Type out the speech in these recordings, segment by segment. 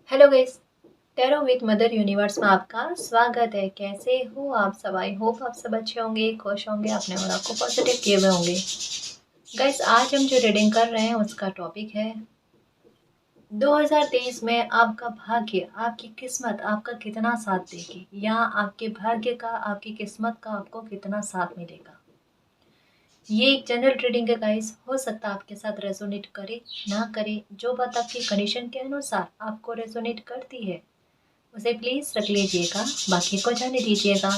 Hello guys, tarot with mother universe में आपका स्वागत है। कैसे हो आप सब? आई होप आप सब अच्छे होंगे, खुश होंगे, अपने और आपको पॉजिटिव किए हुए होंगे। गाइस, आज हम जो रीडिंग कर रहे हैं उसका टॉपिक है 2023 में आपका भाग्य, आपकी किस्मत आपका कितना साथ देगी, या आपके भाग्य का, आपकी किस्मत का आपको कितना साथ मिलेगा। ये एक जनरल रीडिंग है गाइस, हो सकता है आपके साथ रेजोनेट करे ना करे। जो बात आपकी कंडीशन के अनुसार आपको रेजोनेट करती है उसे प्लीज रख लीजिएगा, बाकी को जाने दीजिएगा।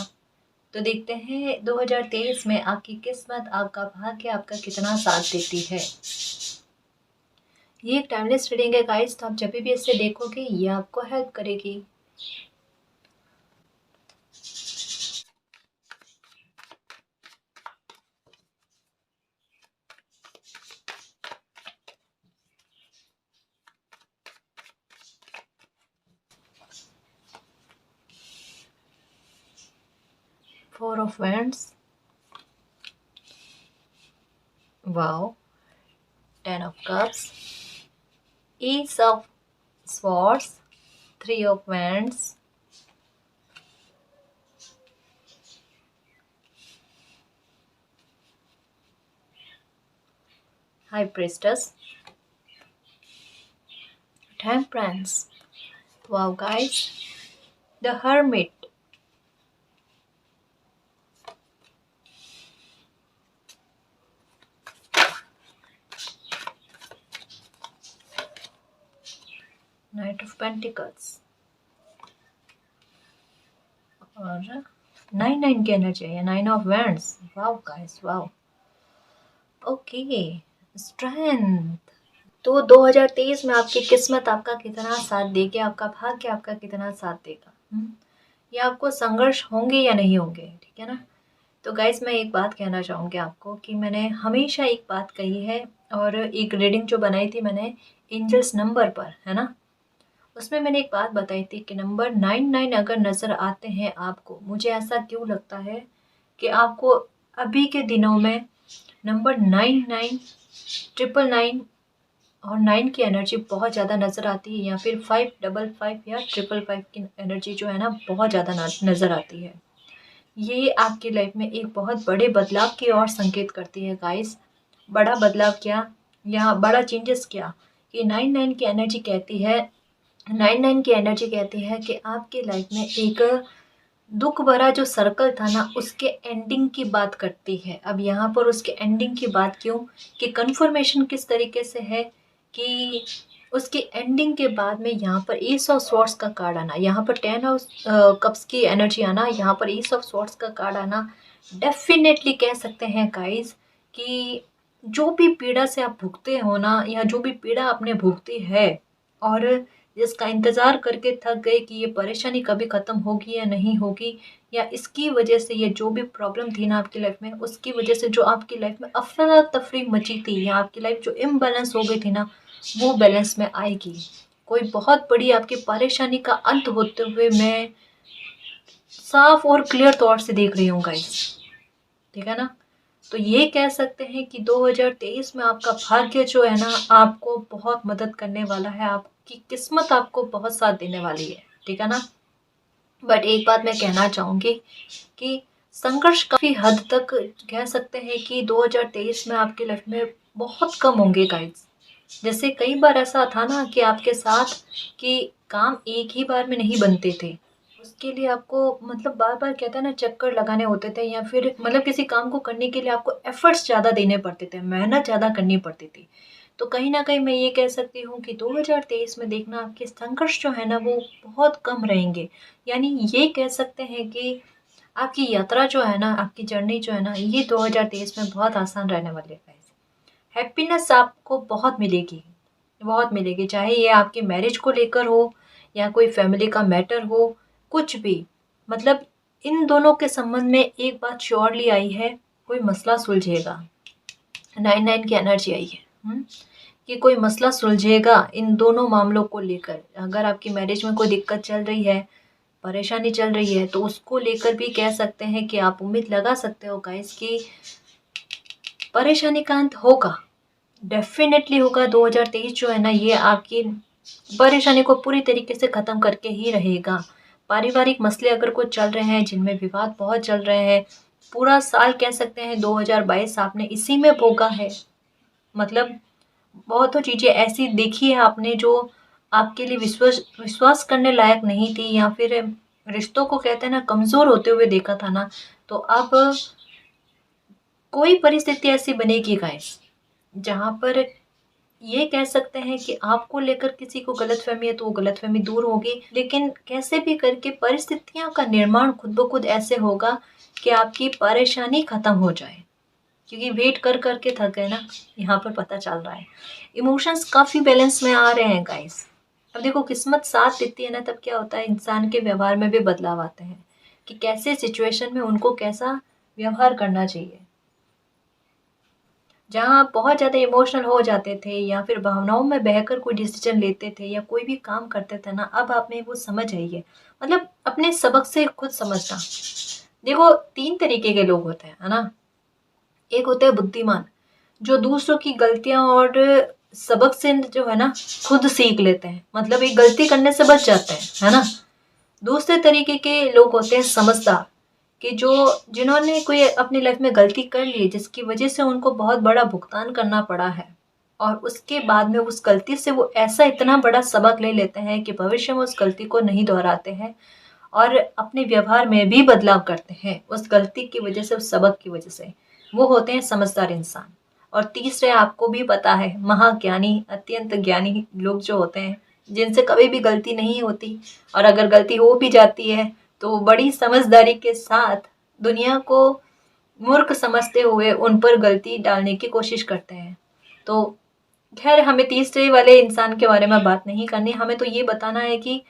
तो देखते हैं 2023 में आपकी किस्मत, आपका भाग्य आपका कितना साथ देती है। ये एक टाइमलेस रीडिंग है गाइस, तो आप जब भी इसे देखोगे ये आपको हेल्प करेगी। Four of wands, wow, ten of cups, S of swords, three of wands, high priestess, temperance, wow guys, the hermit, night of pentacles, और नाइन नाइन की एनर्जी है, nine of wands. Wow guys, wow. Okay, strength. तो 2023 में आपकी किस्मत आपका कितना साथ देगी, आपका भाग्य आपका कितना साथ देगा। या आपको संघर्ष होंगे या नहीं होंगे, ठीक है ना। तो गाइस, मैं एक बात कहना चाहूँगी आपको कि मैंने हमेशा एक बात कही है, और एक रीडिंग जो बनाई थी मैंने एंजल्स नंबर पर, है ना, उसमें मैंने एक बात बताई थी कि नंबर 99 अगर नज़र आते हैं आपको, मुझे ऐसा क्यों लगता है कि आपको अभी के दिनों में नंबर 99, 999 और 9 की एनर्जी बहुत ज़्यादा नज़र आती है, या फिर 555 या 555 की एनर्जी जो है ना बहुत ज़्यादा नज़र आती है। ये आपकी लाइफ में एक बहुत बड़े बदलाव की ओर संकेत करती है गाइस। बड़ा बदलाव क्या, या बड़ा चेंजेस क्या, कि 99 की एनर्जी कहती है, 99 की एनर्जी कहती है कि आपकी लाइफ में एक दुख भरा जो सर्कल था ना, उसके एंडिंग की बात करती है। अब यहाँ पर उसके एंडिंग की बात क्यों, कि कन्फर्मेशन किस तरीके से है कि उसकी एंडिंग के बाद में यहाँ पर एस ऑफ स्वॉर्ड्स का कार्ड आना, यहाँ पर 10 ऑफ कप्स की एनर्जी आना, यहाँ पर एस ऑफ स्वॉर्ड्स का कार्ड आना, डेफिनेटली कह सकते हैं गाइज कि जो भी पीड़ा से आप भुगते हो ना, या जो भी पीड़ा आपने भुगती है और जिसका इंतज़ार करके थक गए कि ये परेशानी कभी ख़त्म होगी या नहीं होगी, या इसकी वजह से ये जो भी प्रॉब्लम थी ना आपकी लाइफ में, उसकी वजह से जो आपकी लाइफ में अफरा तफरी मची थी, या आपकी लाइफ जो इम्बैलेंस हो गई थी ना, वो बैलेंस में आएगी। कोई बहुत बड़ी आपकी परेशानी का अंत होते हुए मैं साफ और क्लियर तौर से देख रही हूँ गाइस, ठीक है ना। तो ये कह सकते हैं कि 2023 में आपका भाग्य जो है ना आपको बहुत मदद करने वाला है, आपकी किस्मत आपको बहुत साथ देने वाली है, ठीक है ना। बट एक बात मैं कहना चाहूँगी कि संघर्ष काफ़ी हद तक कह सकते हैं कि 2023 में आपकी लाइफ में बहुत कम होंगे गाइस। जैसे कई बार ऐसा था ना कि आपके साथ कि काम एक ही बार में नहीं बनते थे, उसके लिए आपको मतलब बार-बार कहते हैं ना चक्कर लगाने होते थे, या फिर मतलब किसी काम को करने के लिए आपको एफर्ट्स ज़्यादा देने पड़ते थे, मेहनत ज़्यादा करनी पड़ती थी। तो कहीं न कहीं मैं ये कह सकती हूँ कि 2023 में देखना आपके संघर्ष जो है ना वो बहुत कम रहेंगे। यानी ये कह सकते हैं कि आपकी यात्रा जो है ना, आपकी जर्नी जो है ना, ये 2023 में बहुत आसान रहने वाली है गाइस। हैप्पीनेस आपको बहुत मिलेगी, बहुत मिलेगी, चाहे ये आपकी मैरिज को लेकर हो या कोई फैमिली का मैटर हो, कुछ भी। मतलब इन दोनों के संबंध में एक बात श्योरली आई है, कोई मसला सुलझेगा। 9 की एनर्जी आई है, कि कोई मसला सुलझेगा इन दोनों मामलों को लेकर। अगर आपकी मैरिज में कोई दिक्कत चल रही है, परेशानी चल रही है, तो उसको लेकर भी कह सकते हैं कि आप उम्मीद लगा सकते हो गाइस कि परेशानी का अंत होगा, डेफिनेटली होगा। 2023 जो है ना ये आपकी परेशानी को पूरी तरीके से ख़त्म करके ही रहेगा। पारिवारिक मसले अगर कुछ चल रहे हैं, जिनमें विवाद बहुत चल रहे हैं, पूरा साल कह सकते हैं 2022 आपने इसी में भोगा है। मतलब बहुतों चीज़ें ऐसी देखी है आपने जो आपके लिए विश्वास विश्वास करने लायक नहीं थी, या फिर रिश्तों को कहते हैं ना कमज़ोर होते हुए देखा था ना, तो अब कोई परिस्थिति ऐसी बनेगी गाइस, जहाँ पर ये कह सकते हैं कि आपको लेकर किसी को गलतफ़हमी है तो वो गलतफ़हमी दूर होगी, लेकिन कैसे भी करके परिस्थितियों का निर्माण खुद ब खुद ऐसे होगा कि आपकी परेशानी ख़त्म हो जाए। क्योंकि वेट कर कर के थक गए ना, यहाँ पर पता चल रहा है। इमोशंस काफ़ी बैलेंस में आ रहे हैं गाइस। अब देखो किस्मत साथ देती है ना, तब क्या होता है इंसान के व्यवहार में भी बदलाव आते हैं कि कैसे सिचुएशन में उनको कैसा व्यवहार करना चाहिए। जहाँ आप बहुत ज़्यादा इमोशनल हो जाते थे या फिर भावनाओं में बहकर कोई डिसीजन लेते थे या कोई भी काम करते थे ना, अब आप में वो समझ आई है। मतलब अपने सबक से खुद समझना। देखो 3 तरीके के लोग होते हैं, है ना? एक होते हैं बुद्धिमान, जो दूसरों की गलतियाँ और सबक से जो है ना खुद सीख लेते हैं। मतलब एक गलती करने से बच जाते हैं, है ना? दूसरे तरीके के लोग होते हैं समझदार, कि जो जिन्होंने कोई अपनी लाइफ में गलती कर ली जिसकी वजह से उनको बहुत बड़ा भुगतान करना पड़ा है, और उसके बाद में उस गलती से वो ऐसा इतना बड़ा सबक ले लेते हैं कि भविष्य में उस गलती को नहीं दोहराते हैं और अपने व्यवहार में भी बदलाव करते हैं उस गलती की वजह से, उस सबक की वजह से। वो होते हैं समझदार इंसान। और तीसरे आपको भी पता है, महाज्ञानी, अत्यंत ज्ञानी लोग जो होते हैं, जिनसे कभी भी गलती नहीं होती, और अगर गलती हो भी जाती है तो बड़ी समझदारी के साथ दुनिया को मूर्ख समझते हुए उन पर गलती डालने की कोशिश करते हैं। तो खैर हमें तीसरे वाले इंसान के बारे में बात नहीं करनी, हमें तो ये बताना है कि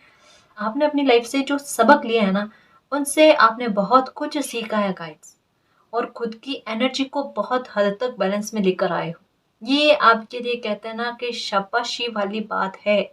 आपने अपनी लाइफ से जो सबक लिए हैं ना, उनसे आपने बहुत कुछ सीखा है गाइड्स, और खुद की एनर्जी को बहुत हद तक बैलेंस में लेकर आए हो। ये आपके लिए कहते हैं ना कि शाबाशी वाली बात है।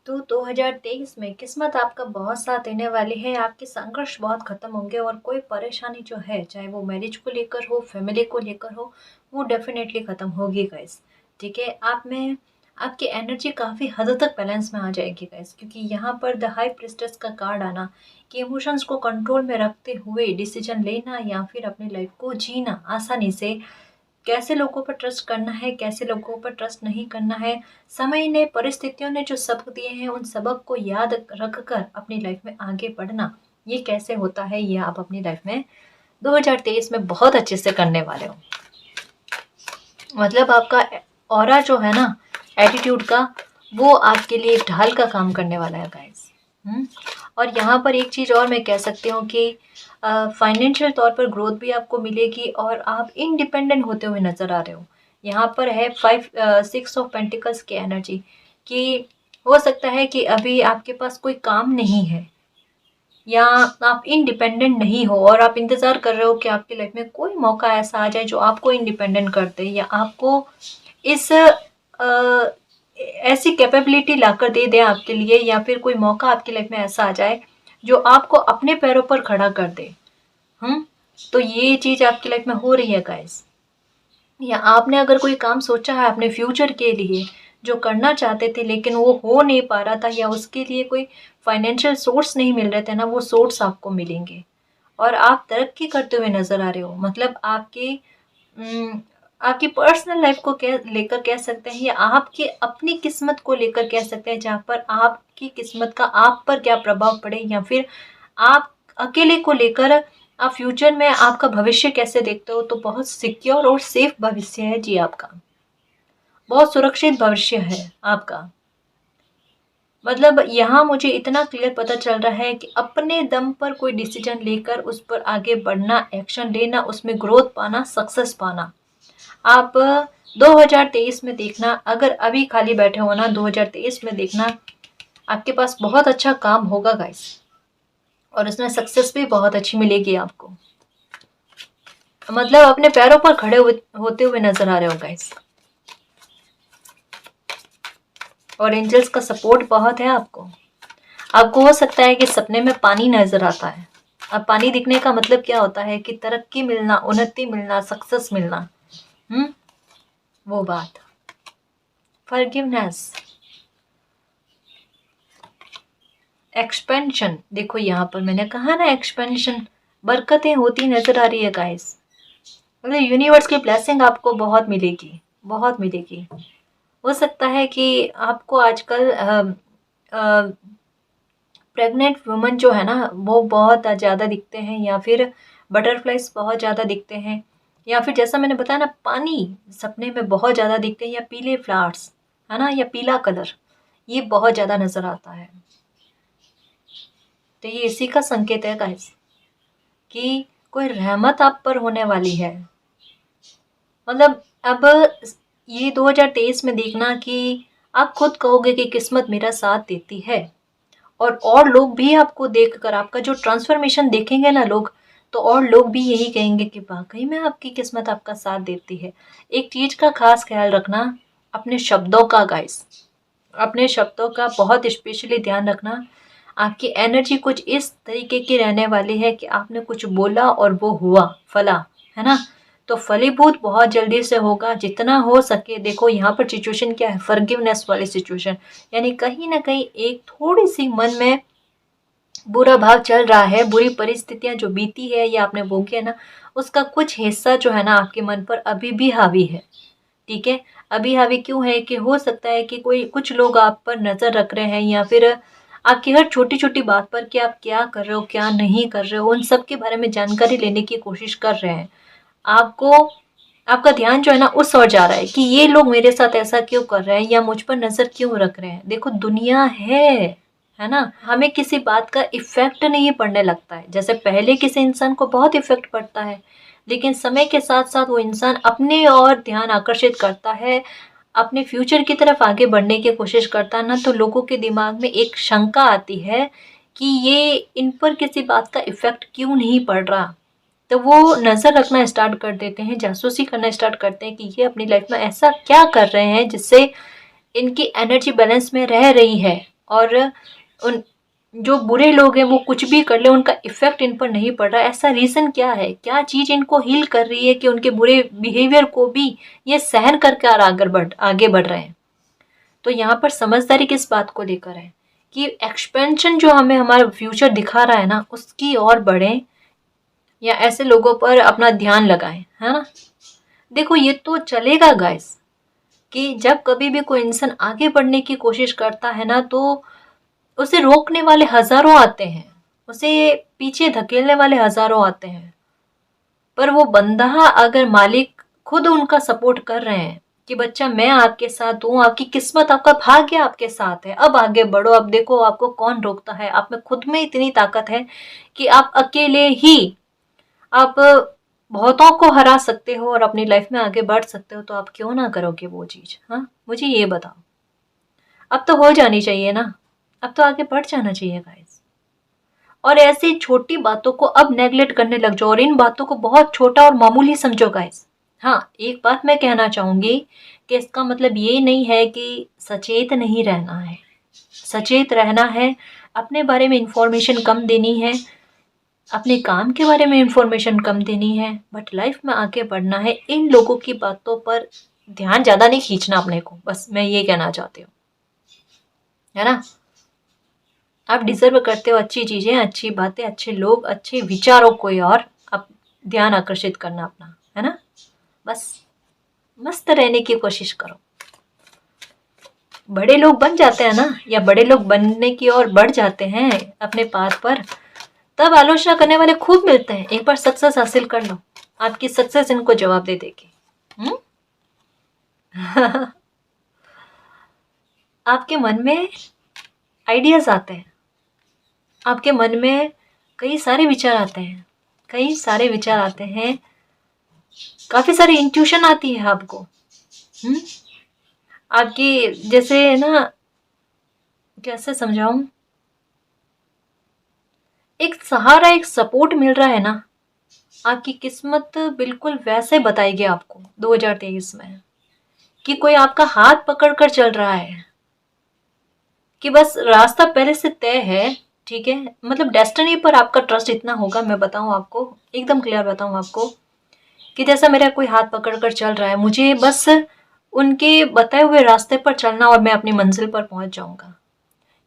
तो 2023 में किस्मत आपका बहुत साथ देने वाली है, आपके संघर्ष बहुत खत्म होंगे, और कोई परेशानी जो है, चाहे वो मैरिज को लेकर हो, फैमिली को लेकर हो, वो डेफिनेटली खत्म होगी गाइस। ठीक है, आप में आपकी एनर्जी काफ़ी हद तक बैलेंस में आ जाएगी गाइस, क्योंकि यहाँ पर द हाई प्रिस्टेस का कार्ड आना कि इमोशंस को कंट्रोल में रखते हुए डिसीजन लेना या फिर अपनी लाइफ को जीना आसानी से, कैसे लोगों पर ट्रस्ट करना है, कैसे लोगों पर ट्रस्ट नहीं करना है। समय ने, परिस्थितियों ने जो सबक दिए हैं, उन सबक को याद रखकर अपनी लाइफ में आगे बढ़ना, ये कैसे होता है, ये आप अपनी लाइफ में 2023 में बहुत अच्छे से करने वाले हो। मतलब आपका ऑरा जो है ना एटीट्यूड का, वो आपके लिए एक ढाल का काम करने वाला है गाइस। और यहाँ पर एक चीज़ और मैं कह सकती हूँ कि फाइनेंशियल तौर पर ग्रोथ भी आपको मिलेगी और आप इंडिपेंडेंट होते हुए नज़र आ रहे हो। यहाँ पर है 6 ऑफ पेंटिकल्स की एनर्जी, कि हो सकता है कि अभी आपके पास कोई काम नहीं है, या आप इंडिपेंडेंट नहीं हो और आप इंतज़ार कर रहे हो कि आपकी लाइफ में कोई मौका ऐसा आ जाए जो आपको इंडिपेंडेंट कर दे, या आपको इस ऐसी कैपेबिलिटी लाकर दे दे आपके लिए, या फिर कोई मौका आपकी लाइफ में ऐसा आ जाए जो आपको अपने पैरों पर खड़ा कर दे। तो ये चीज़ आपकी लाइफ में हो रही है गाइस। या आपने अगर कोई काम सोचा है अपने फ्यूचर के लिए, जो करना चाहते थे लेकिन वो हो नहीं पा रहा था, या उसके लिए कोई फाइनेंशियल सोर्स नहीं मिल रहे थे ना, वो सोर्स आपको मिलेंगे और आप तरक्की करते हुए नज़र आ रहे हो। मतलब आपकी पर्सनल लाइफ को लेकर कह सकते हैं, या आपकी अपनी किस्मत को लेकर कह सकते हैं, जहाँ पर आपकी किस्मत का आप पर क्या प्रभाव पड़े, या फिर आप अकेले को लेकर आप फ्यूचर में आपका भविष्य कैसे देखते हो। तो बहुत सिक्योर और सेफ भविष्य है जी आपका, बहुत सुरक्षित भविष्य है आपका। मतलब यहाँ मुझे इतना क्लियर पता चल रहा है कि अपने दम पर कोई डिसीजन लेकर उस पर आगे बढ़ना, एक्शन लेना, उसमें ग्रोथ पाना, सक्सेस पाना। आप 2023 में देखना, अगर अभी खाली बैठे हो ना, 2023 में देखना आपके पास बहुत अच्छा काम होगा गाइस, और उसमें सक्सेस भी बहुत अच्छी मिलेगी आपको। मतलब अपने पैरों पर खड़े होते हुए नजर आ रहे हो गाइस, और एंजल्स का सपोर्ट बहुत है आपको। आपको हो सकता है कि सपने में पानी नजर आता है। अब पानी दिखने का मतलब क्या होता है कि तरक्की मिलना, उन्नति मिलना, सक्सेस मिलना। वो बात, फॉरगिवनेस, एक्सपेंशन, देखो यहाँ पर मैंने कहा ना एक्सपेंशन, बरकतें होती नजर आ रही है गाइस। मतलब यूनिवर्स की ब्लेसिंग आपको बहुत मिलेगी, बहुत मिलेगी। हो सकता है कि आपको आजकल प्रेग्नेंट वुमन जो है ना वो बहुत ज़्यादा दिखते हैं, या फिर बटरफ्लाइज बहुत ज़्यादा दिखते हैं, या फिर जैसा मैंने बताया ना पानी सपने में बहुत ज़्यादा दिखते हैं, या पीले फ्लावर्स है ना, या पीला कलर, ये बहुत ज़्यादा नज़र आता है। तो ये इसी का संकेत है गाइस कि कोई रहमत आप पर होने वाली है। मतलब अब ये 2023 में देखना कि आप खुद कहोगे कि किस्मत मेरा साथ देती है, और लोग भी आपको देखकर आपका जो ट्रांसफॉर्मेशन देखेंगे ना लोग, तो और लोग भी यही कहेंगे कि वाकई में आपकी किस्मत आपका साथ देती है। एक चीज का खास ख्याल रखना, अपने शब्दों का गाइस, अपने शब्दों का बहुत स्पेशली ध्यान रखना। आपकी एनर्जी कुछ इस तरीके की रहने वाली है कि आपने कुछ बोला और वो हुआ फला, है ना, तो फलीभूत बहुत जल्दी से होगा जितना हो सके। देखो यहाँ पर सिचुएशन क्या है, फॉरगिवनेस वाली सिचुएशन, यानी कहीं ना कहीं एक थोड़ी सी मन में बुरा भाव चल रहा है, बुरी परिस्थितियां जो बीती है या आपने भोगी है ना, उसका कुछ हिस्सा जो है ना आपके मन पर अभी भी हावी है। ठीक है, अभी हावी क्यों है कि हो सकता है कि कोई कुछ लोग आप पर नजर रख रहे हैं, या फिर आपकी हर छोटी छोटी बात पर कि आप क्या कर रहे हो क्या नहीं कर रहे हो, उन सब के बारे में जानकारी लेने की कोशिश कर रहे हैं। आपको आपका ध्यान जो है ना उस ओर जा रहा है कि ये लोग मेरे साथ ऐसा क्यों कर रहे हैं या मुझ पर नजर क्यों रख रहे हैं। देखो दुनिया है ना, हमें किसी बात का इफेक्ट नहीं पड़ने लगता है। जैसे पहले किसी इंसान को बहुत इफेक्ट पड़ता है, लेकिन समय के साथ साथ वो इंसान अपने और ध्यान आकर्षित करता है, अपने फ्यूचर की तरफ आगे बढ़ने की कोशिश करता है ना, तो लोगों के दिमाग में एक शंका आती है कि ये इन पर किसी बात का इफेक्ट क्यों नहीं पड़ रहा। तो वो नज़र रखना स्टार्ट कर देते हैं, जासूसी करना स्टार्ट करते हैं कि ये अपनी लाइफ में ऐसा क्या कर रहे हैं जिससे इनकी एनर्जी बैलेंस में रह रही है, और उन जो बुरे लोग हैं वो कुछ भी कर ले उनका इफेक्ट इन पर नहीं पड़ रहा। ऐसा रीज़न क्या है, क्या चीज़ इनको हील कर रही है कि उनके बुरे बिहेवियर को भी ये सहन करके और आगे बढ़ रहे हैं। तो यहाँ पर समझदारी किस बात को लेकर है कि एक्सपेंशन जो हमें हमारा फ्यूचर दिखा रहा है ना उसकी और बढ़े, या ऐसे लोगों पर अपना ध्यान लगाएं, है ना। देखो ये तो चलेगा गाइस कि जब कभी भी कोई इंसान आगे बढ़ने की कोशिश करता है ना, तो उसे रोकने वाले हजारों आते हैं, उसे पीछे धकेलने वाले हजारों आते हैं, पर वो बंदा अगर मालिक खुद उनका सपोर्ट कर रहे हैं कि बच्चा मैं आपके साथ हूँ, आपकी किस्मत आपका भाग्य आपके साथ है, अब आगे बढ़ो, अब देखो आपको कौन रोकता है, आप में खुद में इतनी ताकत है कि आप अकेले ही आप बहुतों को हरा सकते हो और अपनी लाइफ में आगे बढ़ सकते हो। तो आप क्यों ना करोगे वो चीज, हाँ मुझे ये बताओ। अब तो हो जानी चाहिए ना, अब तो आगे बढ़ जाना चाहिए गाइस। और ऐसी छोटी बातों को अब नेगलेक्ट करने लग जाओ और इन बातों को बहुत छोटा और मामूली समझो गाइस। हाँ एक बात मैं कहना चाहूंगी कि इसका मतलब ये नहीं है कि सचेत नहीं रहना है, सचेत रहना है, अपने बारे में इंफॉर्मेशन कम देनी है, अपने काम के बारे में इंफॉर्मेशन कम देनी है, बट लाइफ में आगे बढ़ना है। इन लोगों की बातों पर ध्यान ज्यादा नहीं खींचना अपने को, बस मैं ये कहना चाहती हूँ, है ना। आप डिजर्व करते हो अच्छी चीजें, अच्छी बातें, अच्छे लोग, अच्छे विचारों को, और आप ध्यान आकर्षित करना अपना, है ना। बस मस्त रहने की कोशिश करो। बड़े लोग बन जाते हैं ना, या बड़े लोग बनने की ओर बढ़ जाते हैं अपने पाथ पर, तब आलोचना करने वाले खूब मिलते हैं। एक बार सक्सेस हासिल कर लो, आपकी सक्सेस इनको जवाब दे देगी। आपके मन में आइडियाज आते हैं, आपके मन में कई सारे विचार आते हैं, कई सारे विचार आते हैं, काफी सारी इंट्यूशन आती है आपको। आपकी जैसे ना, कैसे समझाऊं, एक सहारा एक सपोर्ट मिल रहा है ना। आपकी किस्मत बिल्कुल वैसे बताएगी आपको 2023 में कि कोई आपका हाथ पकड़ कर चल रहा है, कि बस रास्ता पहले से तय है। ठीक है, मतलब डेस्टिनी पर आपका ट्रस्ट इतना होगा, मैं बताऊं आपको, एकदम क्लियर बताऊं आपको, कि जैसा मेरा कोई हाथ पकड़ कर चल रहा है, मुझे बस उनके बताए हुए रास्ते पर चलना और मैं अपनी मंजिल पर पहुंच जाऊंगा।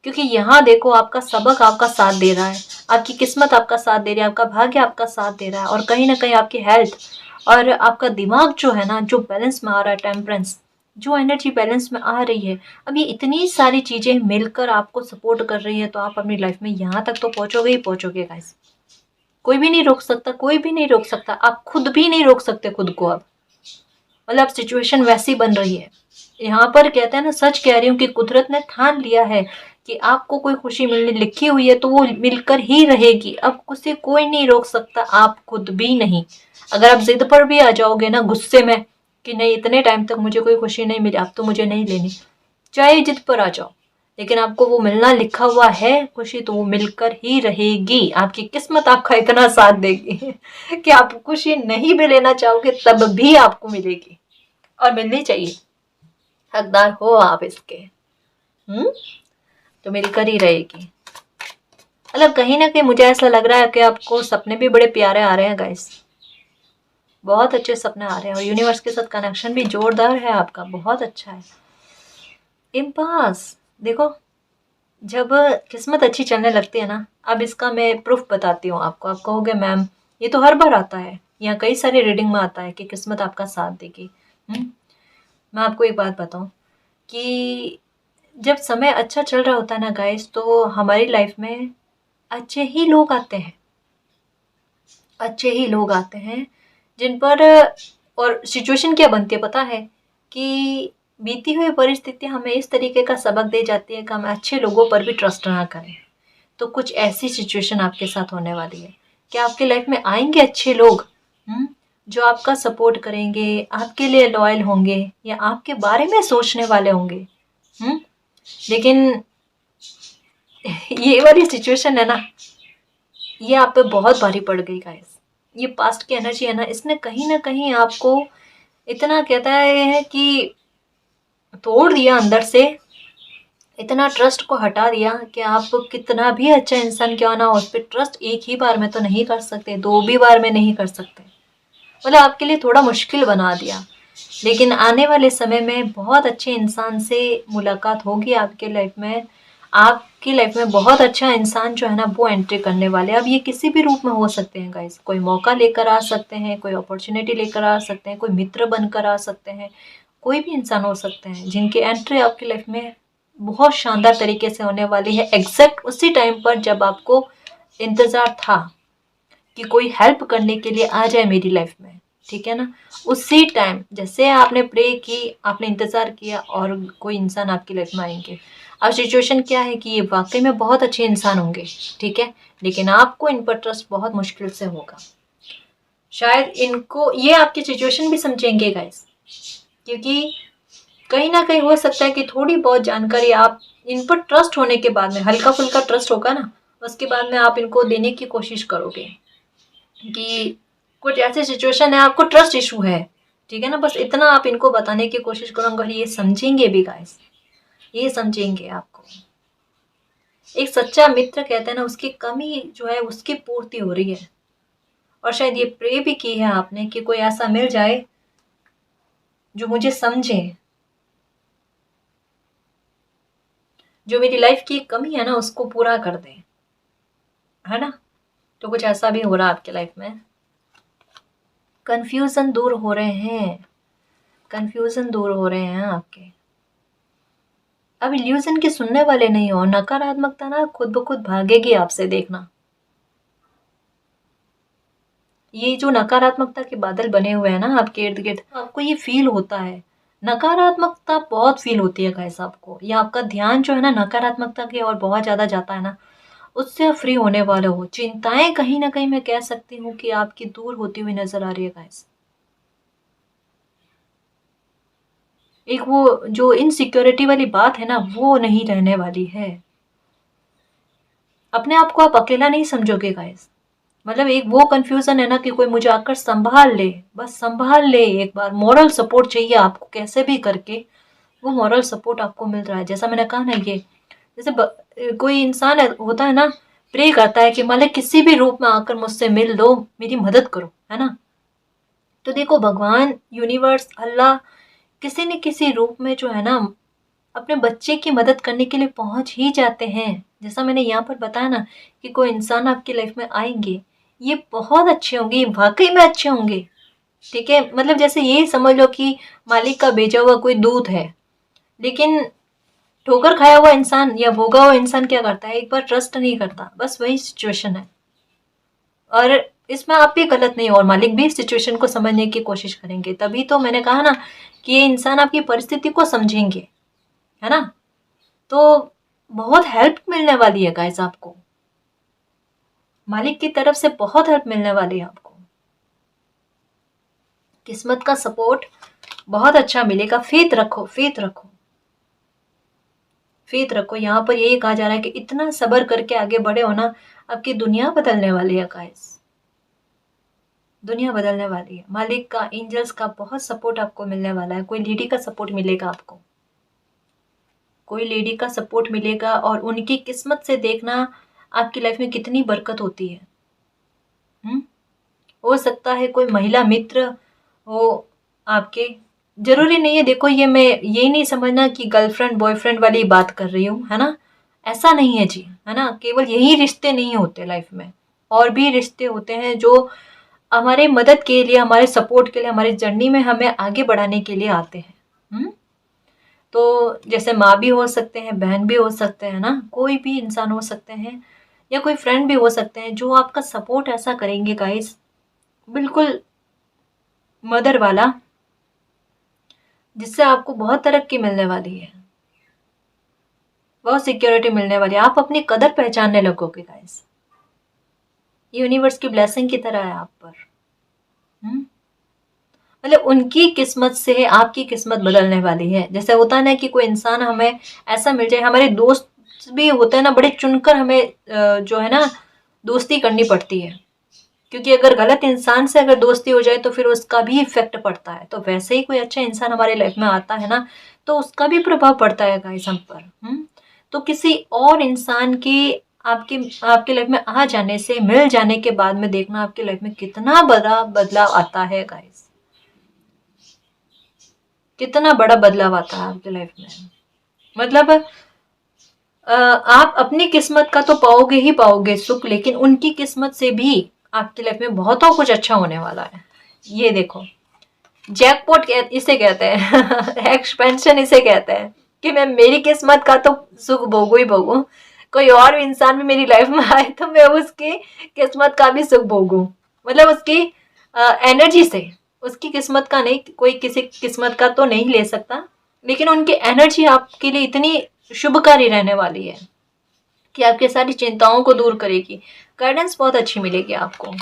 क्योंकि यहाँ देखो आपका सबक आपका साथ दे रहा है, आपकी किस्मत आपका साथ दे रही है, आपका भाग्य आपका साथ दे रहा है, और कहीं ना कहीं आपकी हेल्थ और आपका दिमाग जो है ना, जो बैलेंस में आ रहा है, टेम्परेंस, जो एनर्जी बैलेंस में आ रही है, अब ये इतनी सारी चीजें मिलकर आपको सपोर्ट कर रही है, तो आप अपनी लाइफ में यहाँ तक तो पहुंचोगे ही पहुंचोगे गाइस। कोई भी नहीं रोक सकता, कोई भी नहीं रोक सकता, आप खुद भी नहीं रोक सकते खुद को। अब मतलब सिचुएशन वैसी बन रही है, यहाँ पर कहते हैं ना, सच कह रही हूँ कि कुदरत ने ठान लिया है कि आपको कोई खुशी मिलने लिखी हुई है तो वो मिलकर ही रहेगी। अब उसे कोई नहीं रोक सकता, आप खुद भी नहीं। अगर आप जिद पर भी आ जाओगे ना गुस्से में कि नहीं इतने टाइम तक मुझे कोई खुशी नहीं मिली, अब तो मुझे नहीं लेनी, चाहे जिद पर आ जाओ, लेकिन आपको वो मिलना लिखा हुआ है खुशी, तो वो मिलकर ही रहेगी। आपकी किस्मत आपका इतना साथ देगी कि आप खुशी नहीं भी लेना चाहोगे तब भी आपको मिलेगी, और मिलनी चाहिए, हकदार हो आप इसके। तो मेरी कर ही रहेगी। मतलब कहीं ना कहीं मुझे ऐसा लग रहा है कि आपको सपने भी बड़े प्यारे आ रहे हैं गाइस, बहुत अच्छे सपने आ रहे हैं, और यूनिवर्स के साथ कनेक्शन भी जोरदार है आपका, बहुत अच्छा है। इम्पास देखो, जब किस्मत अच्छी चलने लगती है ना, अब इसका मैं प्रूफ बताती हूँ आपको। आप कहोगे मैम ये तो हर बार आता है, यहाँ कई सारी रीडिंग में आता है कि किस्मत आपका साथ देगी। मैं आपको एक बात बताऊँ कि जब समय अच्छा चल रहा होता है ना गाइस, तो हमारी लाइफ में अच्छे ही लोग आते हैं, अच्छे ही लोग आते हैं जिन पर, और सिचुएशन क्या बनती है पता है, कि बीती हुई परिस्थिति हमें इस तरीके का सबक दे जाती है कि हम अच्छे लोगों पर भी ट्रस्ट ना करें। तो कुछ ऐसी सिचुएशन आपके साथ होने वाली है कि आपकी लाइफ में आएंगे अच्छे लोग, जो आपका सपोर्ट करेंगे, आपके लिए लॉयल होंगे, या आपके बारे में सोचने वाले होंगे। लेकिन ये वाली सिचुएशन है ना, ये आप पे बहुत भारी पड़ गई गाइस। ये पास्ट की एनर्जी है ना, इसने कहीं ना कहीं आपको इतना कहता है कि तोड़ दिया अंदर से, इतना ट्रस्ट को हटा दिया कि आप कितना भी अच्छा इंसान क्यों ना हो, उस पर ट्रस्ट एक ही बार में तो नहीं कर सकते, दो भी बार में नहीं कर सकते। मतलब आपके लिए थोड़ा मुश्किल बना दिया। लेकिन आने वाले समय में बहुत अच्छे इंसान से मुलाकात होगी आपके लाइफ में, आपकी लाइफ में बहुत अच्छा इंसान जो है ना वो एंट्री करने वाले। अब ये किसी भी रूप में हो सकते हैं गाइस, कोई मौका लेकर आ सकते हैं, कोई अपॉर्चुनिटी लेकर आ सकते हैं, कोई मित्र बनकर आ सकते हैं, कोई भी इंसान हो सकते हैं जिनकी एंट्री आपकी लाइफ में बहुत शानदार तरीके से होने वाली है, एग्जैक्ट उसी टाइम पर जब आपको इंतजार था कि कोई हेल्प करने के लिए आ जाए मेरी लाइफ में। ठीक है ना, उसी टाइम जैसे आपने प्रे की, आपने इंतजार किया, और कोई इंसान आपकी लाइफ में आएंगे। अब सिचुएशन क्या है कि ये वाकई में बहुत अच्छे इंसान होंगे, ठीक है, लेकिन आपको इन पर ट्रस्ट बहुत मुश्किल से होगा। शायद इनको ये आपकी सिचुएशन भी समझेंगे गाइस, क्योंकि कहीं ना कहीं हो सकता है कि थोड़ी बहुत जानकारी आप इन पर ट्रस्ट होने के बाद में, हल्का फुल्का ट्रस्ट होगा ना, उसके बाद में आप इनको देने की कोशिश करोगे कि कुछ ऐसी सिचुएशन है, आपको ट्रस्ट इशू है, ठीक है ना, बस इतना आप इनको बताने की कोशिश करूंगा, ये समझेंगे भी गाइस, ये समझेंगे आपको। एक सच्चा मित्र कहते हैं ना, उसकी कमी जो है उसकी पूर्ति हो रही है, और शायद ये प्रे भी की है आपने कि कोई ऐसा मिल जाए जो मुझे समझे, जो मेरी लाइफ की कमी है ना उसको पूरा कर दे, है ना। तो कुछ ऐसा भी हो रहा है आपके लाइफ में, कंफ्यूजन दूर हो रहे हैं, कंफ्यूजन दूर हो रहे हैं आपके। अब इल्यूजन के सुनने वाले नहीं हो, नकारात्मकता ना खुद ब खुद भागेगी आपसे, देखना। ये जो नकारात्मकता के बादल बने हुए हैं ना आपके इर्द गिर्द, आपको ये फील होता है, नकारात्मकता बहुत फील होती है गाइस आपको, या आपका ध्यान जो है ना नकारात्मकता की ओर बहुत ज्यादा जाता है ना, उससे आप फ्री होने वाले हो। चिंताएं कहीं ना कहीं मैं कह सकती हूँ कि आपकी दूर होती हुई नजर आ रही है गाइस। एक वो जो इनसिक्योरिटी वाली बात है ना वो नहीं रहने वाली है। अपने आप को आप अकेला नहीं समझोगे गाइस। मतलब एक वो कंफ्यूजन है ना कि कोई मुझे आकर संभाल ले, बस संभाल ले, एक बार मॉरल सपोर्ट चाहिए आपको कैसे भी करके, वो मॉरल सपोर्ट आपको मिल रहा है। जैसा मैंने कहा ना, ये जैसे कोई इंसान होता है ना, प्रे करता है कि मालिक किसी भी रूप में आकर मुझसे मिल लो, मेरी मदद करो, है ना। तो देखो भगवान, यूनिवर्स, अल्लाह किसी न किसी रूप में जो है ना अपने बच्चे की मदद करने के लिए पहुंच ही जाते हैं। जैसा मैंने यहाँ पर बताया ना कि कोई इंसान आपकी लाइफ में आएंगे, ये बहुत अच्छे होंगे, ये वाकई में अच्छे होंगे। ठीक है, मतलब जैसे ये समझ लो कि मालिक का भेजा हुआ कोई दूत है, लेकिन ठोकर खाया हुआ इंसान या भोगा हुआ इंसान क्या करता है, एक बार ट्रस्ट नहीं करता। बस वही सिचुएशन है, और इसमें आप भी गलत नहीं हो और मालिक भी सिचुएशन को समझने की कोशिश करेंगे। तभी तो मैंने कहा ना कि ये इंसान आपकी परिस्थिति को समझेंगे, है ना। तो बहुत हेल्प मिलने वाली है गाइस आपको, मालिक की तरफ से बहुत हेल्प मिलने वाली है आपको। किस्मत का सपोर्ट बहुत अच्छा मिलेगा। फेथ रखो, फेथ रखो, फेथ रखो। यहाँ पर यही कहा जा रहा है कि इतना सब्र करके आगे बढ़े हो ना, आपकी दुनिया बदलने वाली है गाइस, दुनिया बदलने वाली है। मालिक का, एंजल्स का बहुत सपोर्ट आपको मिलने वाला है। कोई लेडी का सपोर्ट मिलेगा आपको, कोई लेडी का सपोर्ट मिलेगा, और उनकी किस्मत से देखना आपकी लाइफ में कितनी बरकत होती है। हो सकता है कोई महिला मित्र हो आपके, जरूरी नहीं है। देखो, ये मैं यही नहीं समझना कि गर्लफ्रेंड बॉयफ्रेंड वाली बात कर रही हूँ, है ना, ऐसा नहीं है जी, है ना। केवल यही रिश्ते नहीं होते लाइफ में, और भी रिश्ते होते हैं जो हमारे मदद के लिए, हमारे सपोर्ट के लिए, हमारी जर्नी में हमें आगे बढ़ाने के लिए आते हैं। तो जैसे माँ भी हो सकते हैं, बहन भी हो सकते हैं ना, कोई भी इंसान हो सकते हैं, या कोई फ्रेंड भी हो सकते हैं जो आपका सपोर्ट ऐसा करेंगे गाइस, बिल्कुल मदर वाला, जिससे आपको बहुत तरक्की मिलने वाली है, बहुत सिक्योरिटी मिलने वाली है। आप अपनी कदर पहचानने लगोगे गाइस। यूनिवर्स की ब्लेसिंग की तरह है आप पर। मतलब उनकी किस्मत से आपकी किस्मत बदलने वाली है। जैसे होता है ना कि कोई इंसान हमें ऐसा मिल जाए, हमारे दोस्त भी होते हैं ना, बड़े चुनकर हमें जो है ना दोस्ती करनी पड़ती है, क्योंकि अगर गलत इंसान से अगर दोस्ती हो जाए तो फिर उसका भी इफेक्ट पड़ता है। तो वैसे ही कोई अच्छा इंसान हमारे लाइफ में आता है ना, तो उसका भी प्रभाव पड़ता है गाइस हम पर। तो किसी और इंसान की आपकी आपके लाइफ में आ जाने से, मिल जाने के बाद में देखना आपकी लाइफ में कितना बड़ा बदलाव आता है गाइस, कितना बड़ा बदलाव आता है आपकी लाइफ में। मतलब आप अपनी किस्मत का तो पाओगे ही पाओगे सुख, लेकिन उनकी किस्मत से भी आपकी लाइफ में बहुत कुछ अच्छा होने वाला है। ये देखो, जैकपॉट इसे कहते हैं एक्सपेंशन इसे कहते हैं, कि मैं मेरी किस्मत का तो सुख भोगू ही भोगू, कोई और इंसान भी मेरी लाइफ में आए तो मैं उसकी किस्मत का भी सुख भोगू। मतलब उसकी एनर्जी से, उसकी किस्मत का नहीं, कोई किसी किस्मत का तो नहीं ले सकता, लेकिन उनकी एनर्जी आपके लिए इतनी शुभकारी रहने वाली है कि आपकी सारी चिंताओं को दूर करेगी। गाइडेंस बहुत अच्छी मिलेगी आपको।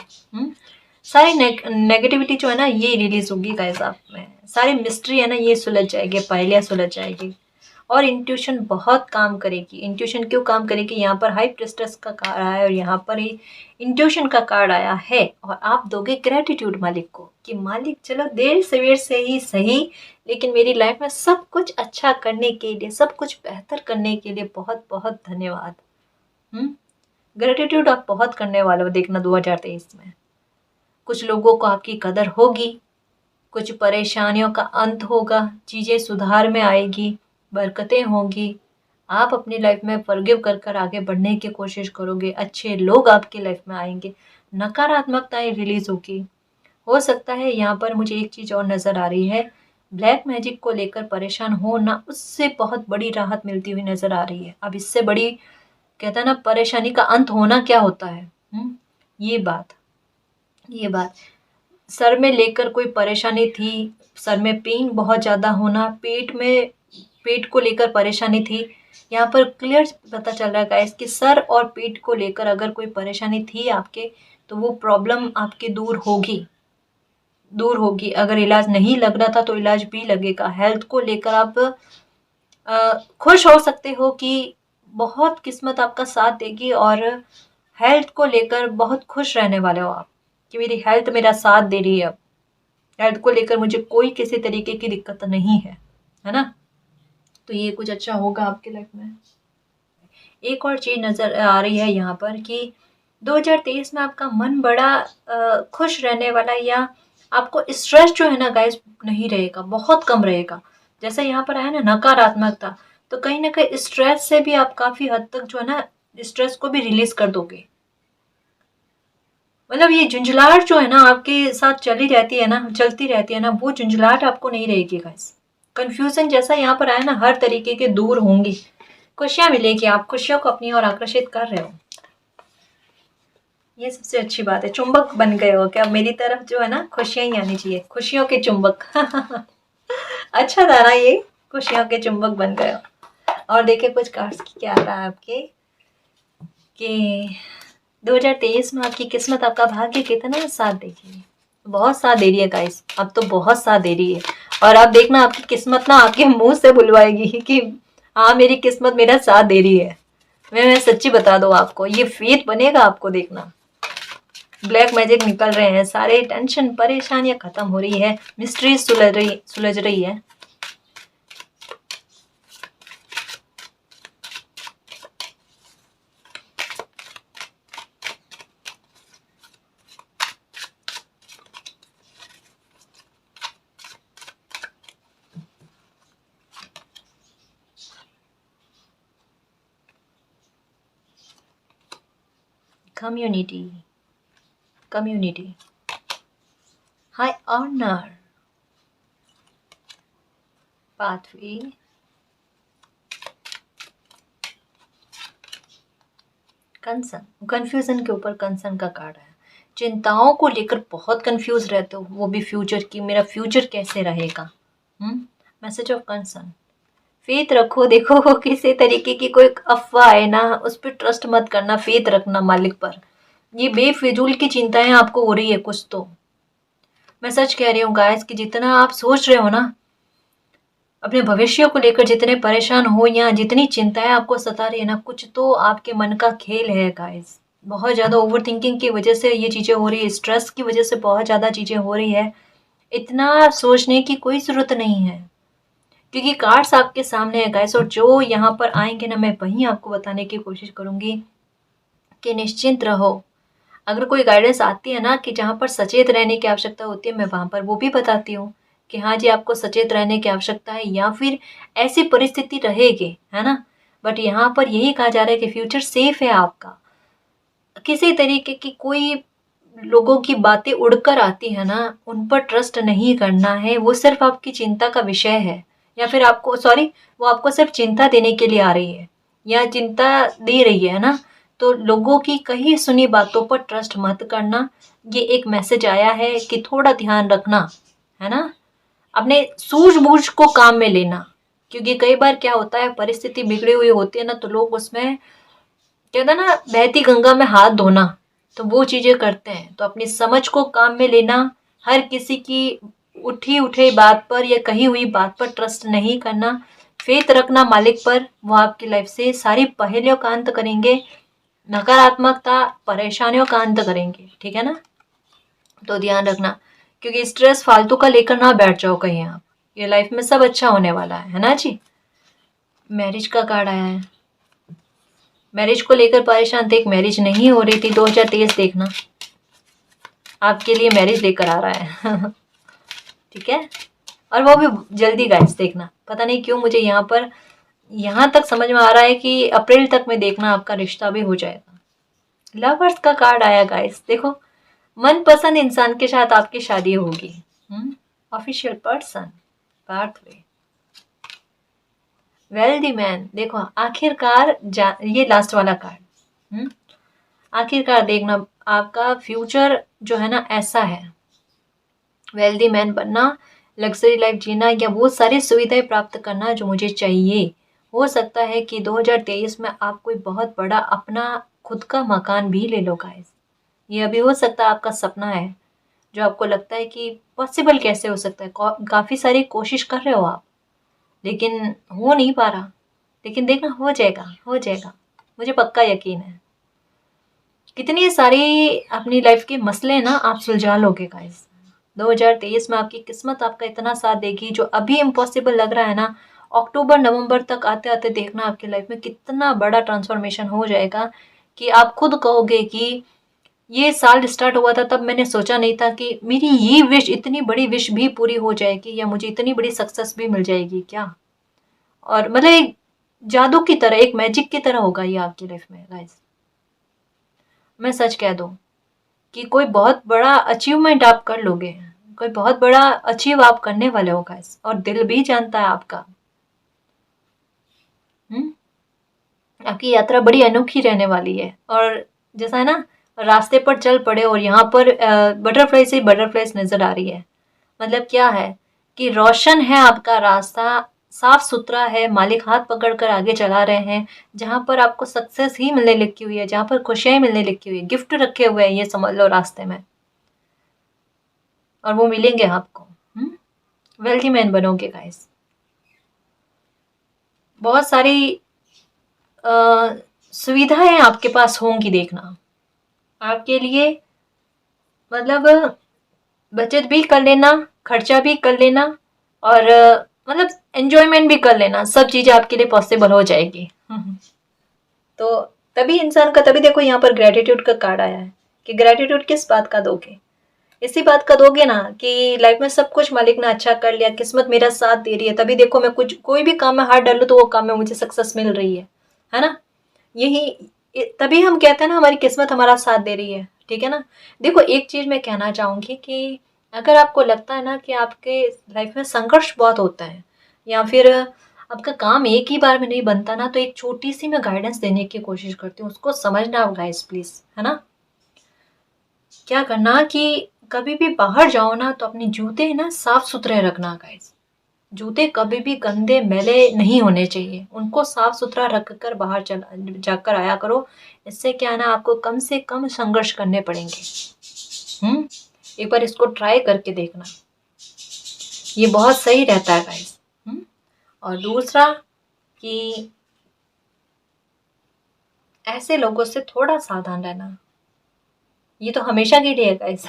सारी नेगेटिविटी जो है ना ये रिलीज होगी गाइस आप में, सारी मिस्ट्री है ना ये सुलझ जाएगी, पहेलियां सुलझ जाएगी, और इंट्यूशन बहुत काम करेगी। इंट्यूशन क्यों काम करेगी, यहाँ पर हाई प्रेस्टेस का कार्ड आया है और यहाँ पर ही इंट्यूशन का कार्ड आया है, और आप दोगे ग्रेटिट्यूड मालिक को कि मालिक चलो देर सवेर से ही सही, लेकिन मेरी लाइफ में सब कुछ अच्छा करने के लिए, सब कुछ बेहतर करने के लिए बहुत बहुत धन्यवाद। ग्रेटिट्यूड आप बहुत करने वाले हो देखना 2023 में। कुछ लोगों को आपकी कदर होगी, कुछ परेशानियों का अंत होगा, चीज़ें सुधार में आएगी, बरकतें होंगी। आप अपनी लाइफ में फॉरगिव कर कर आगे बढ़ने की कोशिश करोगे, अच्छे लोग आपकी लाइफ में आएंगे, नकारात्मकताएं रिलीज होगी। हो सकता है यहाँ पर मुझे एक चीज़ और नज़र आ रही है, ब्लैक मैजिक को लेकर परेशान हो ना, उससे बहुत बड़ी राहत मिलती हुई नज़र आ रही है। अब इससे बड़ी कहता है ना परेशानी का अंत होना क्या होता है। ये बात सर में लेकर कोई परेशानी थी, सर में पेन बहुत ज़्यादा होना, पेट को लेकर परेशानी थी, यहाँ पर क्लियर पता चल रहा है गाइस कि सर और पेट को लेकर अगर कोई परेशानी थी आपके, तो वो प्रॉब्लम आपकी दूर होगी, दूर होगी। अगर इलाज नहीं लग रहा था तो इलाज भी लगेगा। हेल्थ को लेकर आप खुश हो सकते हो कि बहुत किस्मत आपका साथ देगी, और हेल्थ को लेकर बहुत खुश रहने वाले हो आप कि मेरी हेल्थ मेरा साथ दे रही है। अब हेल्थ को लेकर मुझे कोई किसी तरीके की दिक्कत नहीं है ना। तो ये कुछ अच्छा होगा आपकी लाइफ में। एक और चीज़ नज़र आ रही है यहाँ पर कि 2023 में आपका मन बड़ा खुश रहने वाला, या आपको स्ट्रेस जो है ना गाइस नहीं रहेगा, बहुत कम रहेगा। जैसे यहाँ पर आया ना नकारात्मकता, तो कहीं ना कहीं स्ट्रेस से भी आप काफ़ी हद तक जो है ना स्ट्रेस को भी रिलीज कर दोगे। मतलब ये झुंझलाहट जो है ना आपके साथ चलती रहती है ना, वो झुंझलाहट आपको नहीं रहेगी गाइस। कंफ्यूजन जैसा यहाँ पर आया ना, हर तरीके के दूर होंगी, खुशियां मिलेगी, आप खुशियों को अपनी ओर आकर्षित कर रहे हो। ये सबसे अच्छी बात है, चुंबक बन गए हो क्या मेरी तरफ, जो है ना खुशियां ही आनी चाहिए, खुशियों के चुंबक। अच्छा था ना ये, खुशियों के चुंबक बन गए हो। और देखिए कुछ कार्ड्स की क्या आ रहा है आपके कि 2023 में आपकी किस्मत, आपका भाग्य कितना साथ देगी। बहुत साथ दे रही है गाइस, अब तो बहुत साथ दे रही है। और आप देखना आपकी किस्मत ना आपके मुंह से बुलवाएगी कि हाँ मेरी किस्मत मेरा साथ दे रही है। मैं सच्ची बता दूं आपको, ये फेथ बनेगा आपको, देखना ब्लैक मैजिक निकल रहे हैं, सारे टेंशन परेशानियां खत्म हो रही है, मिस्ट्री सुलझ रही है। community high honor pathway confusion के ऊपर कंसर्न का कार्ड है। चिंताओं को लेकर बहुत कंफ्यूज रहते हो, वो भी फ्यूचर की, मेरा फ्यूचर कैसे रहेगा। मैसेज ऑफ कंसर्न, फेथ रखो। देखो वो किसी तरीके की कोई अफवाह है ना, उस पर ट्रस्ट मत करना, फेथ रखना मालिक पर। ये बेफिजूल की चिंताएं आपको हो रही है कुछ तो। मैं सच कह रही हूँ गाइस कि जितना आप सोच रहे हो ना अपने भविष्य को लेकर, जितने परेशान हो या जितनी चिंताएं आपको सता रही है ना, कुछ तो आपके मन का खेल है गाइस। बहुत ज़्यादा ओवर थिंकिंग की वजह से ये चीज़ें हो रही है, स्ट्रेस की वजह से बहुत ज़्यादा चीज़ें हो रही है। इतना सोचने की कोई ज़रूरत नहीं है, क्योंकि कार्ड्स आपके सामने है गाइस। और जो यहाँ पर आएंगे ना, मैं वहीं आपको बताने की कोशिश करूंगी कि निश्चिंत रहो। अगर कोई गाइडेंस आती है ना कि जहाँ पर सचेत रहने की आवश्यकता होती है, मैं वहाँ पर वो भी बताती हूँ कि हाँ जी आपको सचेत रहने की आवश्यकता है, या फिर ऐसी परिस्थिति रहेगी, है ना। बट यहाँ पर यही कहा जा रहा है कि फ्यूचर सेफ है आपका। किसी तरीके की कोई लोगों की बातें उड़कर आती है ना, उन पर ट्रस्ट नहीं करना है, वो सिर्फ आपकी चिंता का विषय है, या फिर आपको वो आपको सिर्फ चिंता देने के लिए आ रही है या चिंता दे रही है ना। तो लोगों की कही सुनी बातों पर ट्रस्ट मत करना। ये एक मैसेज आया है कि थोड़ा ध्यान रखना, है ना, अपने सूझबूझ को काम में लेना। क्योंकि कई बार क्या होता है, परिस्थिति बिगड़ी हुई होती है ना, तो लोग उसमें कहते हैं ना बहती गंगा में हाथ धोना, तो वो चीजें करते हैं। तो अपनी समझ को काम में लेना, हर किसी की उठी बात पर या कही हुई बात पर ट्रस्ट नहीं करना, फेथ रखना मालिक पर, वो आपकी लाइफ से सारी पहेलियों का अंत करेंगे, नकारात्मकता परेशानियों का अंत करेंगे, ठीक है ना। तो ध्यान रखना, क्योंकि स्ट्रेस फालतू का लेकर ना बैठ जाओ कहीं आप, ये लाइफ में सब अच्छा होने वाला है ना जी। मैरिज का कार्ड आया है, मैरिज को लेकर परेशान थे, एक मैरिज नहीं हो रही थी, 2023 देखना आपके लिए मैरिज लेकर आ रहा है। ठीक है, और वो भी जल्दी गाइस, देखना पता नहीं क्यों मुझे यहाँ तक समझ में आ रहा है कि अप्रैल तक में देखना आपका रिश्ता भी हो जाएगा। लवर्स का कार्ड आया गाइस, देखो मनपसंद इंसान के साथ आपकी शादी होगी। Official person, pathway, wealthy man. देखो आखिरकार ये लास्ट वाला कार्ड, आखिरकार देखना आपका फ्यूचर जो है ना ऐसा है, वेल्दी मैन बनना, लग्जरी लाइफ जीना, या वो सारी सुविधाएं प्राप्त करना जो मुझे चाहिए। हो सकता है कि 2023 में आप कोई बहुत बड़ा अपना खुद का मकान भी ले लो गाइस। ये अभी हो सकता है आपका सपना है, जो आपको लगता है कि पॉसिबल कैसे हो सकता है, काफ़ी सारी कोशिश कर रहे हो आप, लेकिन हो नहीं पा रहा। लेकिन देखना हो जाएगा, हो जाएगा, मुझे पक्का यकीन है। कितनी सारी अपनी लाइफ के मसले ना आप सुलझा लोगे गाइस। 2023 में आपकी किस्मत आपका इतना साथ देगी, जो अभी इम्पॉसिबल लग रहा है ना, अक्टूबर नवंबर तक आते आते देखना आपकी लाइफ में कितना बड़ा ट्रांसफॉर्मेशन हो जाएगा कि आप खुद कहोगे कि ये साल स्टार्ट हुआ था तब मैंने सोचा नहीं था कि मेरी ये विश, इतनी बड़ी विश भी पूरी हो जाएगी, या मुझे इतनी बड़ी सक्सेस भी मिल जाएगी क्या। और मतलब एक जादू की तरह, एक मैजिक की तरह होगा ये आपकी लाइफ में गाइस। मैं सच कह दूं कि कोई बहुत बड़ा अचीवमेंट आप कर लोगे, कोई बहुत बड़ा अचीव आप करने वाले हो गाइस, और दिल भी जानता है आपका। हम्म आपकी यात्रा बड़ी अनोखी रहने वाली है। और जैसा है ना, रास्ते पर चल पड़े और यहाँ पर बटरफ्लाई से बटरफ्लाईज नजर आ रही है। मतलब क्या है कि रोशन है आपका रास्ता, साफ सुथरा है, मालिक हाथ पकड़कर आगे चला रहे हैं। जहां पर आपको सक्सेस ही मिलने लिखी हुई है, जहां पर खुशियां मिलने लिखी हुई है, गिफ्ट रखे हुए हैं, ये समझ लो रास्ते में, और वो मिलेंगे आपको। वेल्थी मैन बनोगे गाइस। बहुत सारी सुविधाएं आपके पास होंगी, देखना आपके लिए। मतलब बचत भी कर लेना, खर्चा भी कर लेना, और मतलब एंजॉयमेंट भी कर लेना, सब चीजें आपके लिए पॉसिबल हो जाएगी। तो तभी इंसान का, तभी देखो यहाँ पर ग्रेटिट्यूड का कार्ड आया है कि ग्रेटिट्यूड किस बात का दोगे, इसी बात का दोगे ना कि लाइफ में सब कुछ मालिक ने अच्छा कर लिया, किस्मत मेरा साथ दे रही है, तभी देखो मैं कुछ कोई भी काम में हाथ डालू तो वो काम में मुझे सक्सेस मिल रही है ना। यही तभी हम कहते हैं ना हमारी किस्मत हमारा साथ दे रही है, ठीक है ना। देखो एक चीज मैं कहना चाहूंगी कि अगर आपको लगता है ना कि आपके लाइफ में संघर्ष बहुत होता है, या फिर आपका काम एक ही बार में नहीं बनता ना, तो एक छोटी सी मैं गाइडेंस देने की कोशिश करती हूँ, उसको समझना गाइस प्लीज, है ना। क्या करना कि कभी भी बाहर जाओ ना तो अपने जूते ना साफ सुथरे रखना गाइस। जूते कभी भी गंदे मैले नहीं होने चाहिए, उनको साफ सुथरा रख कर बाहर चला जाकर आया करो। इससे क्या है ना, आपको कम से कम संघर्ष करने पड़ेंगे। एक बार इसको ट्राई करके देखना, ये बहुत सही रहता है गाइस। और दूसरा कि ऐसे लोगों से थोड़ा सावधान रहना, ये तो हमेशा के लिए है गाइस।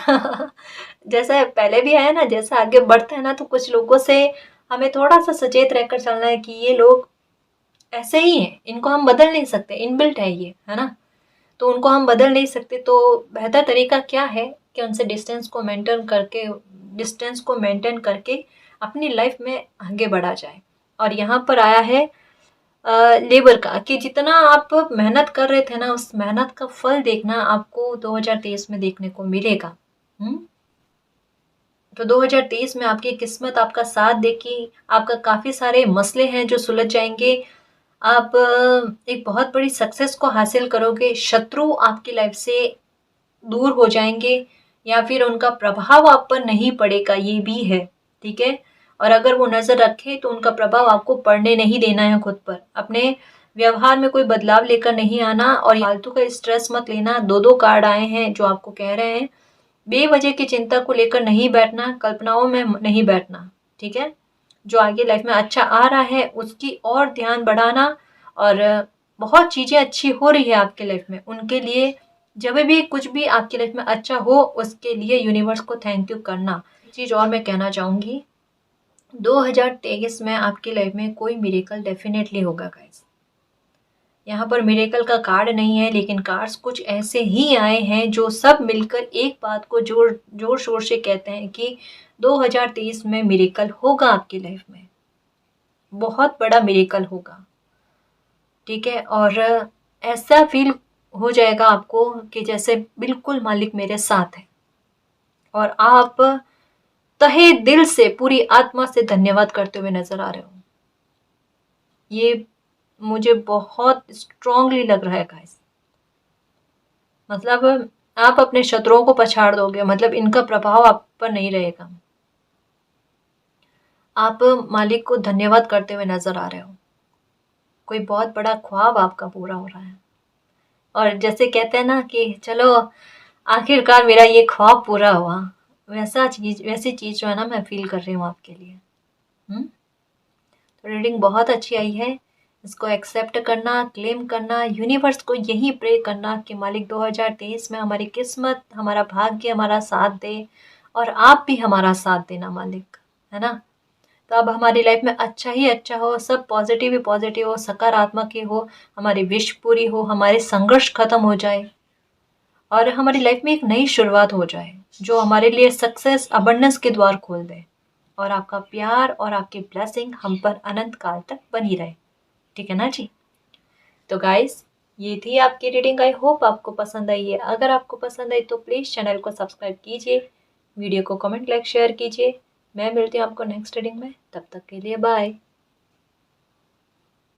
जैसा पहले भी आया ना, जैसा आगे बढ़ता है ना, तो कुछ लोगों से हमें थोड़ा सा सचेत रहकर चलना है कि ये लोग ऐसे ही हैं, इनको हम बदल नहीं सकते, इनबिल्ट है ये, है ना। तो उनको हम बदल नहीं सकते, तो बेहतर तरीका क्या है कि उनसे डिस्टेंस को मेंटेन करके अपनी लाइफ में आगे बढ़ा जाए। और यहाँ पर आया है लेबर का, कि जितना आप मेहनत कर रहे थे ना, उस मेहनत का फल देखना आपको 2023 में देखने को मिलेगा। तो 2023 में आपकी किस्मत आपका साथ देगी, आपका काफी सारे मसले हैं जो सुलझ जाएंगे, आप एक बहुत बड़ी सक्सेस को हासिल करोगे, शत्रु आपकी लाइफ से दूर हो जाएंगे, या फिर उनका प्रभाव आप पर नहीं पड़ेगा, ये भी है, ठीक है। और अगर वो नजर रखे तो उनका प्रभाव आपको पड़ने नहीं देना है खुद पर। अपने व्यवहार में कोई बदलाव लेकर नहीं आना, और फालतू का स्ट्रेस मत लेना। दो दो कार्ड आए हैं जो आपको कह रहे हैं बेवजह की चिंता को लेकर नहीं बैठना, कल्पनाओं में नहीं बैठना, ठीक है। जो आगे लाइफ में अच्छा आ रहा है उसकी और ध्यान बढ़ाना, और बहुत चीजें अच्छी हो रही है आपके लाइफ में, उनके लिए जब भी कुछ भी आपकी लाइफ में अच्छा हो उसके लिए यूनिवर्स को थैंक यू करना। चीज और मैं कहना चाहूंगी, 2023 में आपकी लाइफ में कोई मिरेकल डेफिनेटली होगा गाइस। यहाँ पर मिरेकल का कार्ड नहीं है, लेकिन कार्ड्स कुछ ऐसे ही आए हैं जो सब मिलकर एक बात को जोर जोर शोर से कहते हैं कि 2023 में मिरेकल होगा आपकी लाइफ में, बहुत बड़ा मिरेकल होगा, ठीक है। और ऐसा फील हो जाएगा आपको कि जैसे बिल्कुल मालिक मेरे साथ है, और आप तहे दिल से पूरी आत्मा से धन्यवाद करते हुए नजर आ रहे हो। ये मुझे बहुत स्ट्रांगली लग रहा है गाइस। मतलब आप अपने शत्रुओं को पछाड़ दोगे, मतलब इनका प्रभाव आप पर नहीं रहेगा। आप मालिक को धन्यवाद करते हुए नजर आ रहे हो, कोई बहुत बड़ा ख्वाब आपका पूरा हो रहा है। और जैसे कहते हैं ना कि चलो आखिरकार मेरा ये ख्वाब पूरा हुआ, वैसी चीज जो है ना मैं फील कर रही हूँ आपके लिए। तो रीडिंग बहुत अच्छी आई है, इसको एक्सेप्ट करना, क्लेम करना, यूनिवर्स को यही प्रे करना कि मालिक 2023 में हमारी किस्मत, हमारा भाग्य हमारा साथ दे, और आप भी हमारा साथ देना मालिक, है ना। तो अब हमारी लाइफ में अच्छा ही अच्छा हो, सब पॉजिटिव ही पॉजिटिव हो, सकारात्मक ही हो, हमारी विश पूरी हो, हमारे संघर्ष खत्म हो जाए, और हमारी लाइफ में एक नई शुरुआत हो जाए जो हमारे लिए सक्सेस अबंडेंस के द्वार खोल दे, और आपका प्यार और आपकी ब्लेसिंग हम पर अनंत काल तक बनी रहे, ठीक है ना जी। तो गाइस ये थी आपकी रीडिंग। आई होप आपको पसंद आई है। अगर आपको पसंद आई तो प्लीज़ चैनल को सब्सक्राइब कीजिए, वीडियो को कमेंट लाइक शेयर कीजिए। मैं मिलती हूँ आपको नेक्स्ट रीडिंग में, तब तक के लिए बाय।